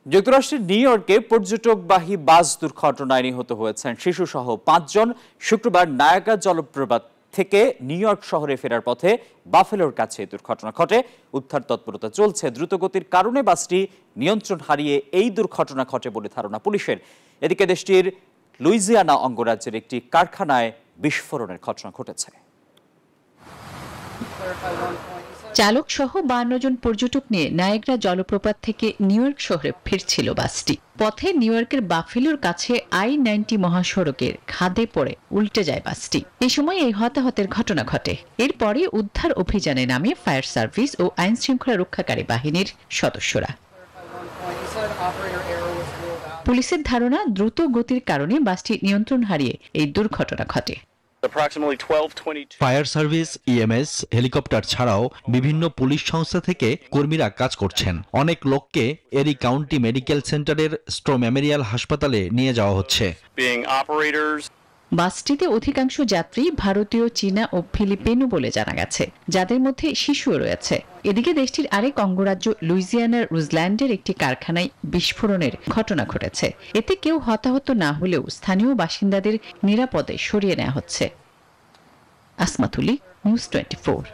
যুক্তরাষ্ট্রের নিউ ইয়র্কে পর্যটকবাহী বাস দুর্ঘটনায় নিহত হয়েছেন শিশুসহ ৫ জন। শুক্রবার নায়াগ্রা জলপ্রপাত থেকে নিউ ইয়র্ক শহরে ফেরার পথে বাফেলোর কাছে দুর্ঘটনা ঘটে। উদ্ধার তৎপরতা চলছে। দ্রুতগতির কারণে বাসটি নিয়ন্ত্রণ হারিয়ে এই দুর্ঘটনা ঘটে বলে ধারণা পুলিশের। এদিকে দেশটির লুইজিয়ানা অঙ্গরাজ্যের একটি কারখানায় বিস্ফোরণের ঘটনা ঘটেছে। চালক সহ 52 জন পর্যটক নিয়ে নায়াগ্রা জলপ্রপাত থেকে নিউ ইয়র্ক শহরে ফিরছিল বাসটি। পথে নিউ ইয়র্কের বাফেলোর কাছে I-90 মহাসড়কের খাদে পড়ে উল্টে যায় বাসটি। এই সময় এই হতাহতের ঘটনা ঘটে। এরপরে উদ্ধার অভিযানে নামে ফায়ার সার্ভিস ও আইন শৃঙ্খলা রক্ষাকারী বাহিনীর সদস্যরা। পুলিশের ধারণা, দ্রুত গতির কারণে বাসটি নিয়ন্ত্রণ হারিয়ে এই দুর্ঘটনা ঘটে। ফায়ার সার্ভিস, EMS, হেলিকপ্টার ছাড়াও বিভিন্ন পুলিশ সংস্থা থেকে কর্মীরা কাজ করছেন। অনেক লোককে এরি কাউন্টি মেডিকেল সেন্টারের স্ট্রো মেমোরিয়াল হাসপাতালে নিয়ে যাওয়া হচ্ছে। বাসটিতে অধিকাংশ যাত্রী ভারতীয়, চীনা ও ফিলিপিনো বলে জানা গেছে, যাদের মধ্যে শিশুও রয়েছে। এদিকে দেশটির আরেক অঙ্গরাজ্য লুইজিয়ানার রুজল্যান্ডের একটি কারখানায় বিস্ফোরণের ঘটনা ঘটেছে। এতে কেউ হতাহত না হলেও স্থানীয় বাসিন্দাদের নিরাপদে সরিয়ে নেওয়া হচ্ছে। আসমাতুলি, নিউজ 24।